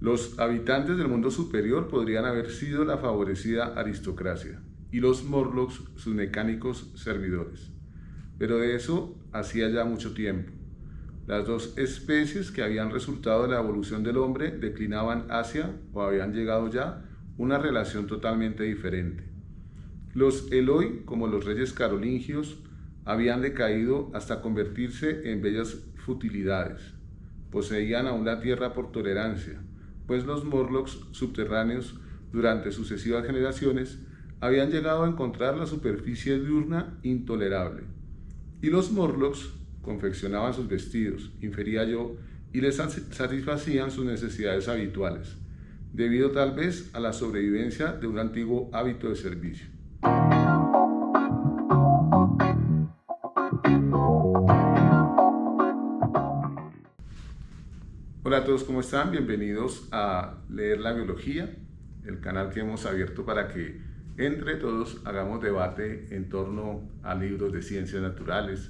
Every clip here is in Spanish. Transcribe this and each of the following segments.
Los habitantes del mundo superior podrían haber sido la favorecida aristocracia y los Morlocks sus mecánicos servidores. Pero de eso hacía ya mucho tiempo. Las dos especies que habían resultado de la evolución del hombre declinaban hacia, o habían llegado ya, una relación totalmente diferente. Los Eloi, como los reyes carolingios, habían decaído hasta convertirse en bellas futilidades. Poseían aún la tierra por tolerancia, pues los Morlocks subterráneos, durante sucesivas generaciones, habían llegado a encontrar la superficie diurna intolerable. Y los Morlocks confeccionaban sus vestidos, infería yo, y les satisfacían sus necesidades habituales, debido tal vez a la sobrevivencia de un antiguo hábito de servicio. Hola a todos, ¿cómo están? Bienvenidos a Leer la Biología, el canal que hemos abierto para que entre todos hagamos debate en torno a libros de ciencias naturales,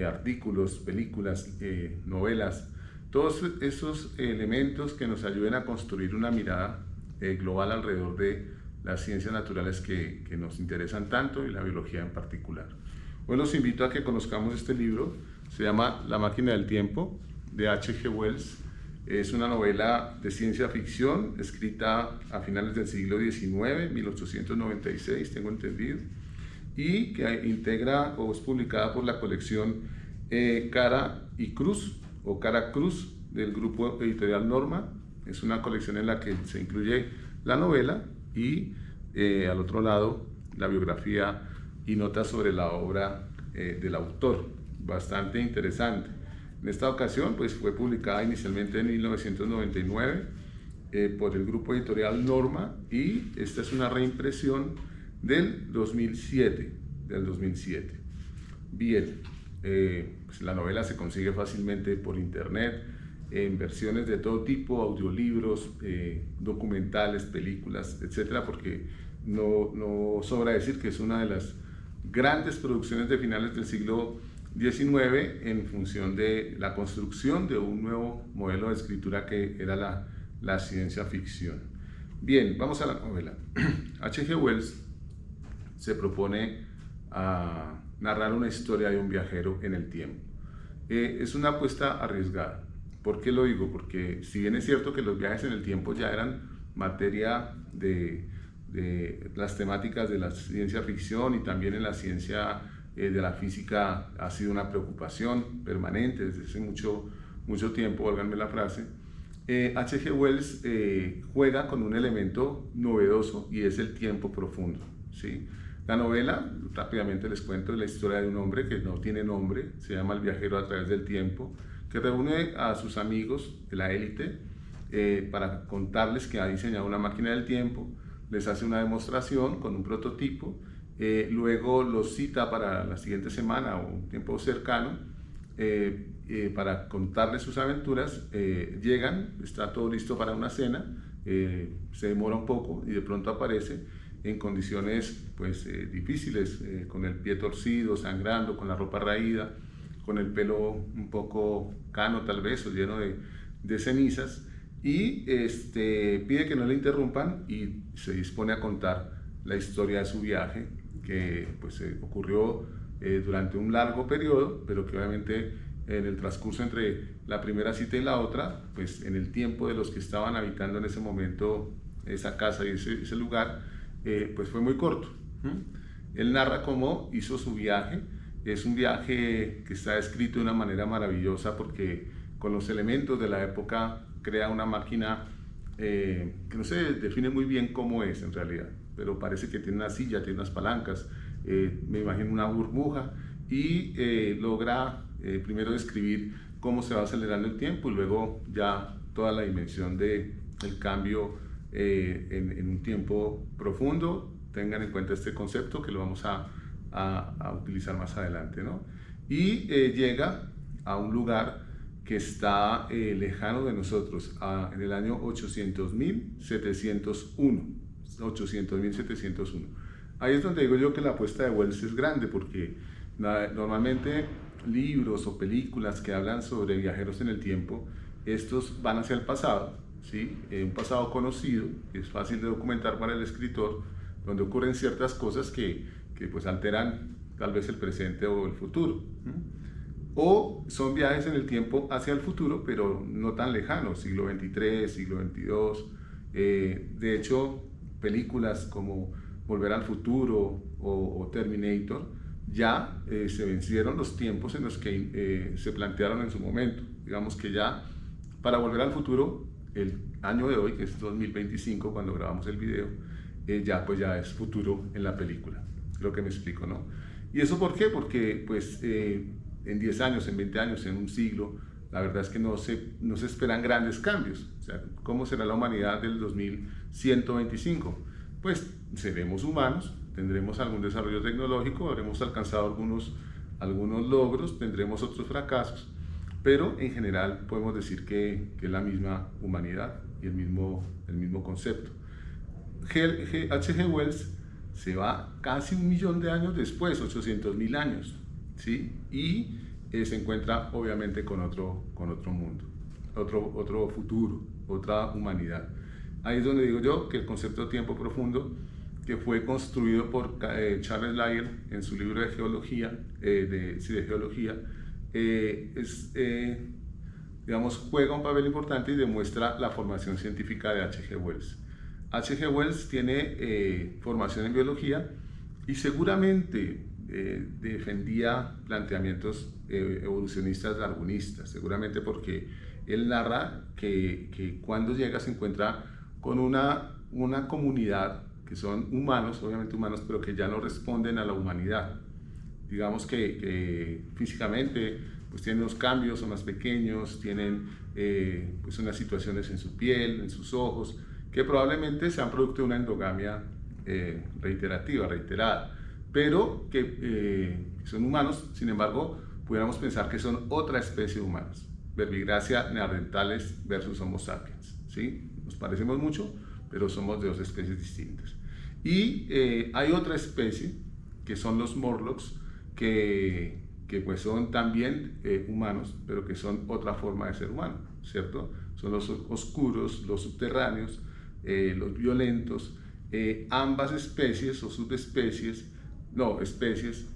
artículos, películas, novelas, todos esos elementos que nos ayuden a construir una mirada global alrededor de las ciencias naturales que nos interesan tanto y la biología en particular. Hoy los invito a que conozcamos este libro, se llama La máquina del tiempo, de H.G. Wells. Es una novela de ciencia ficción escrita a finales del siglo XIX, 1896, tengo entendido, y que integra o es publicada por la colección Cara y Cruz o Cara Cruz del grupo editorial Norma. Es una colección en la que se incluye la novela y al otro lado la biografía y notas sobre la obra del autor, bastante interesante. En esta ocasión pues fue publicada inicialmente en 1999 por el grupo editorial Norma, y esta es una reimpresión del 2007. Bien, pues la novela se consigue fácilmente por internet, en versiones de todo tipo, audiolibros, documentales, películas, etcétera, porque no sobra decir que es una de las grandes producciones de finales del siglo XIX en función de la construcción de un nuevo modelo de escritura que era la ciencia ficción. Bien, vamos a la novela. H.G. Wells se propone a narrar una historia de un viajero en el tiempo. Es una apuesta arriesgada. ¿Por qué lo digo? Porque si bien es cierto que los viajes en el tiempo ya eran materia de las temáticas de la ciencia ficción, y también en la ciencia de la física ha sido una preocupación permanente desde hace mucho tiempo, válganme la frase, H.G. Wells juega con un elemento novedoso, y es el tiempo profundo, ¿sí? La novela, rápidamente les cuento, es la historia de un hombre que no tiene nombre, se llama El viajero a través del tiempo, que reúne a sus amigos de la élite para contarles que ha diseñado una máquina del tiempo, les hace una demostración con un prototipo, luego los cita para la siguiente semana o un tiempo cercano para contarles sus aventuras. Llegan, está todo listo para una cena, se demora un poco y de pronto aparece en condiciones pues difíciles, con el pie torcido, sangrando, con la ropa raída, con el pelo un poco cano tal vez, o lleno de cenizas, y pide que no le interrumpan y se dispone a contar la historia de su viaje, que pues ocurrió durante un largo periodo, pero que obviamente en el transcurso entre la primera cita y la otra, pues en el tiempo de los que estaban habitando en ese momento esa casa y ese lugar, pues fue muy corto. Él narra cómo hizo su viaje. Es un viaje que está escrito de una manera maravillosa, porque con los elementos de la época crea una máquina que no se define muy bien cómo es en realidad, pero parece que tiene una silla, tiene unas palancas, me imagino una burbuja, y logra primero describir cómo se va acelerando el tiempo y luego ya toda la dimensión del cambio en un tiempo profundo. Tengan en cuenta este concepto que lo vamos a utilizar más adelante, ¿no? Y llega a un lugar que está lejano de nosotros, en el año 800.701. Ahí es donde digo yo que la apuesta de Wells es grande, porque normalmente libros o películas que hablan sobre viajeros en el tiempo, estos van hacia el pasado, ¿sí? Un pasado conocido, que es fácil de documentar para el escritor, donde ocurren ciertas cosas que pues alteran tal vez el presente o el futuro. O son viajes en el tiempo hacia el futuro, pero no tan lejanos, siglo XXIII, siglo XXII. De hecho, películas como Volver al Futuro o Terminator ya se vencieron los tiempos en los que se plantearon en su momento. Digamos que ya para Volver al Futuro, el año de hoy, que es 2025, cuando grabamos el video, ya es futuro en la película. Creo que me explico, ¿no? ¿Y eso por qué? Porque pues en 10 años, en 20 años, en un siglo, la verdad es que no se esperan grandes cambios. O sea, ¿cómo será la humanidad del 2125? Pues seremos humanos, tendremos algún desarrollo tecnológico, habremos alcanzado algunos logros, tendremos otros fracasos, pero en general podemos decir que es la misma humanidad y el mismo concepto. H.G. Wells se va casi 1.000.000 de años después, 800.000 años, ¿sí? Y se encuentra obviamente con otro mundo, otro futuro, otra humanidad. Ahí es donde digo yo que el concepto de tiempo profundo, que fue construido por Charles Lyell en su libro de geología, digamos, juega un papel importante y demuestra la formación científica de H.G. Wells. H.G. Wells tiene formación en biología y seguramente defendía planteamientos evolucionistas darwinistas, seguramente porque él narra que cuando llega se encuentra con una comunidad que son humanos, obviamente humanos, pero que ya no responden a la humanidad. Digamos que físicamente pues tienen unos cambios, son más pequeños, tienen pues unas situaciones en su piel, en sus ojos, que probablemente sean producto de una endogamia reiterada, pero que son humanos. Sin embargo, pudiéramos pensar que son otra especie de humanos, Verbigracia neandertales versus Homo sapiens, ¿sí? Nos parecemos mucho, pero somos de dos especies distintas. Y hay otra especie, que son los Morlocks, que pues son también humanos, pero que son otra forma de ser humano, ¿cierto? Son los oscuros, los subterráneos, los violentos. Ambas especies o subespecies, especies,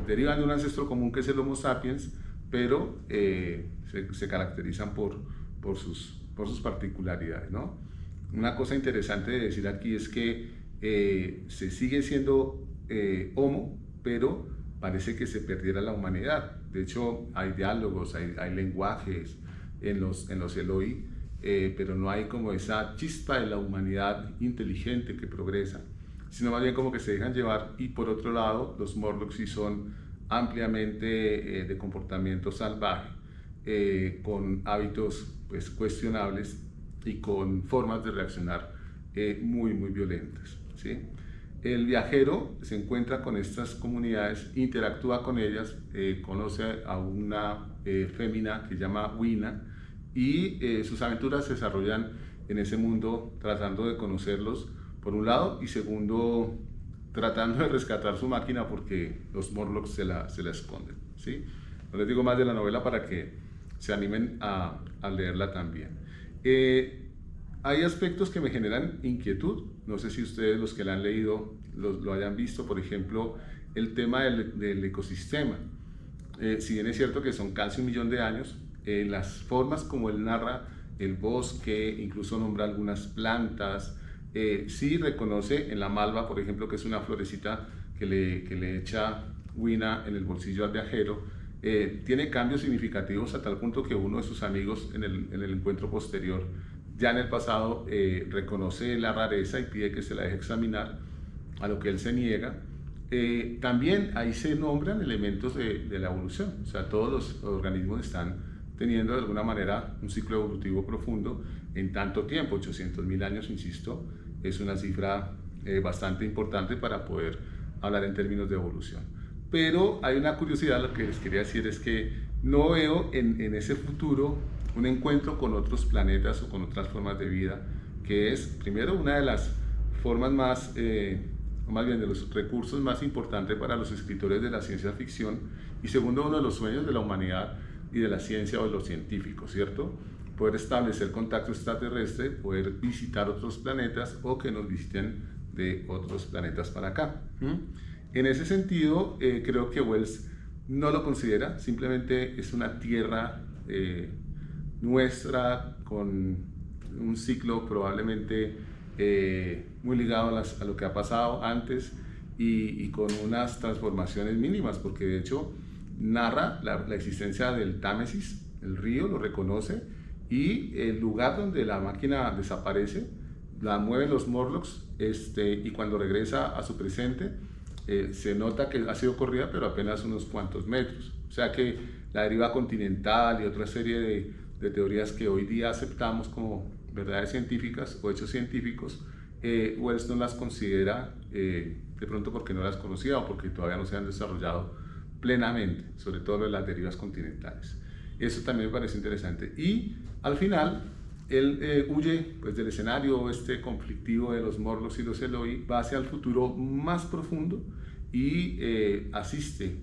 derivan de un ancestro común que es el Homo sapiens, pero se caracterizan por sus particularidades, ¿no? Una cosa interesante de decir aquí es que se sigue siendo Homo, pero parece que se perdiera la humanidad. De hecho, hay diálogos, hay lenguajes en los Eloi, pero no hay como esa chispa de la humanidad inteligente que progresa, sino más bien como que se dejan llevar. Y por otro lado, los Morlocks sí son ampliamente de comportamiento salvaje, con hábitos pues cuestionables y con formas de reaccionar muy violentas, ¿sí? El viajero se encuentra con estas comunidades, interactúa con ellas, conoce a una fémina que se llama Wina, y sus aventuras se desarrollan en ese mundo tratando de conocerlos, por un lado, y segundo, tratando de rescatar su máquina porque los Morlocks se la esconden, ¿sí? No les digo más de la novela para que se animen a leerla también. Hay aspectos que me generan inquietud, no sé si ustedes, los que la han leído, lo hayan visto. Por ejemplo, el tema del ecosistema. Si bien es cierto que son casi 1.000.000 de años, las formas como él narra el bosque, incluso nombra algunas plantas, sí reconoce en la malva, por ejemplo, que es una florecita que le echa Wina en el bolsillo al viajero. Tiene cambios significativos a tal punto que uno de sus amigos en el encuentro posterior, ya en el pasado, reconoce la rareza y pide que se la deje examinar, a lo que él se niega. También ahí se nombran elementos de la evolución, o sea, todos los organismos están teniendo de alguna manera un ciclo evolutivo profundo en tanto tiempo. 800.000 años, insisto, es una cifra bastante importante para poder hablar en términos de evolución. Pero hay una curiosidad, lo que les quería decir es que no veo en ese futuro un encuentro con otros planetas o con otras formas de vida, que es, primero, una de las formas más, o más bien de los recursos más importantes para los escritores de la ciencia ficción, y segundo, uno de los sueños de la humanidad y de la ciencia o de los científicos, ¿cierto? poder establecer contacto extraterrestre, poder visitar otros planetas o que nos visiten de otros planetas para acá. En ese sentido, creo que Wells no lo considera, simplemente es una Tierra nuestra con un ciclo probablemente muy ligado a lo que ha pasado antes y con unas transformaciones mínimas, porque de hecho narra la existencia del Támesis, el río, lo reconoce, y el lugar donde la máquina desaparece la mueven los Morlocks, y cuando regresa a su presente se nota que ha sido corrida pero apenas unos cuantos metros, o sea que la deriva continental y otra serie de teorías que hoy día aceptamos como verdades científicas o hechos científicos, Wells no las considera, de pronto porque no las conocía o porque todavía no se han desarrollado plenamente, sobre todo las derivas continentales. Eso también me parece interesante. Y al final, él huye pues, del escenario conflictivo de los Morlocks y los Eloi, va hacia el futuro más profundo y asiste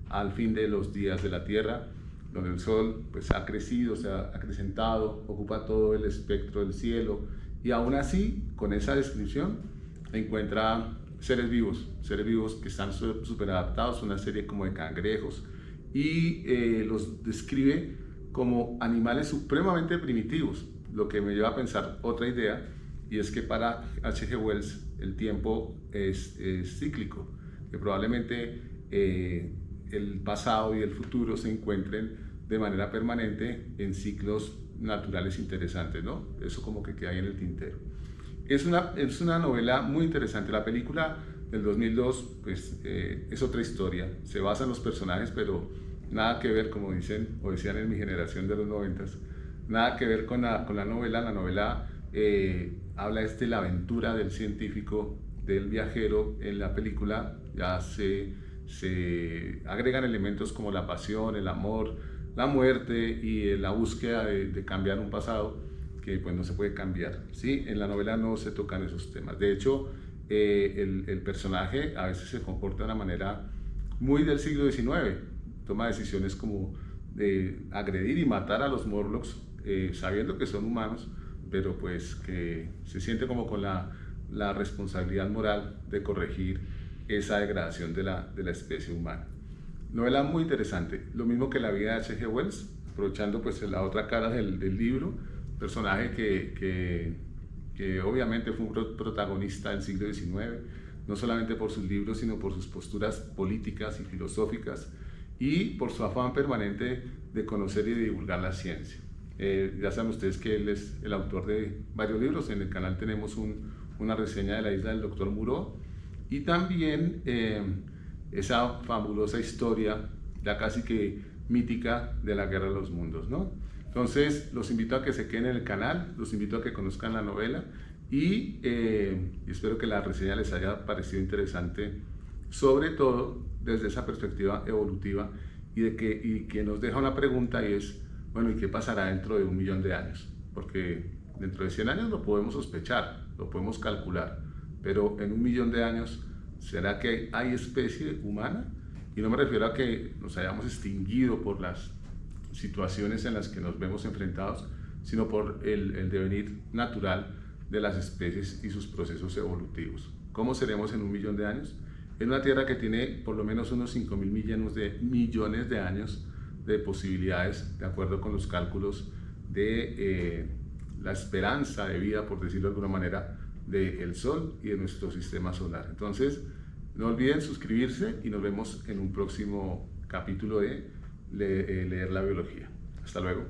al fin de los días de la Tierra, donde el Sol pues, ha crecido, se ha acrecentado, ocupa todo el espectro del cielo, y aún así, con esa descripción, encuentra seres vivos que están súper adaptados, una serie como de cangrejos, y los describe como animales supremamente primitivos, lo que me lleva a pensar otra idea, y es que para H.G. Wells el tiempo es cíclico, que probablemente el pasado y el futuro se encuentren de manera permanente en ciclos naturales interesantes, ¿no? Eso como que queda ahí en el tintero. Es una novela muy interesante. La película del 2002 pues, es otra historia, se basa en los personajes, pero nada que ver, como dicen o decían en mi generación de los 90s, nada que ver con la novela. La novela habla de la aventura del científico, del viajero. En la película ya se agregan elementos como la pasión, el amor, la muerte y la búsqueda de cambiar un pasado que pues no se puede cambiar, ¿sí? En la novela no se tocan esos temas. De hecho, el personaje a veces se comporta de una manera muy del siglo XIX, toma decisiones como de agredir y matar a los Morlocks, sabiendo que son humanos, pero pues que se siente como con la responsabilidad moral de corregir esa degradación de la especie humana. Novela muy interesante, lo mismo que la vida de H.G. Wells, aprovechando pues la otra cara del libro, personaje que obviamente fue un protagonista del siglo XIX, no solamente por sus libros, sino por sus posturas políticas y filosóficas y por su afán permanente de conocer y de divulgar la ciencia. Ya saben ustedes que él es el autor de varios libros. En el canal tenemos una reseña de La isla del Dr. Moreau y también esa fabulosa historia, ya casi que mítica, de la Guerra de los Mundos, ¿no? Entonces, los invito a que se queden en el canal, los invito a que conozcan la novela y espero que la reseña les haya parecido interesante, sobre todo desde esa perspectiva evolutiva y que nos deja una pregunta, y es, bueno, ¿y qué pasará dentro de 1 millón de años? Porque dentro de 100 años lo podemos sospechar, lo podemos calcular, pero en 1 millón de años, ¿será que hay especie humana? Y no me refiero a que nos hayamos extinguido por las situaciones en las que nos vemos enfrentados, sino por el devenir natural de las especies y sus procesos evolutivos. ¿Cómo seremos en 1 millón de años? En una Tierra que tiene por lo menos unos 5.000 millones de años de posibilidades, de acuerdo con los cálculos de la esperanza de vida, por decirlo de alguna manera, del Sol y de nuestro sistema solar. Entonces, no olviden suscribirse y nos vemos en un próximo capítulo de Leer la Biología. Hasta luego.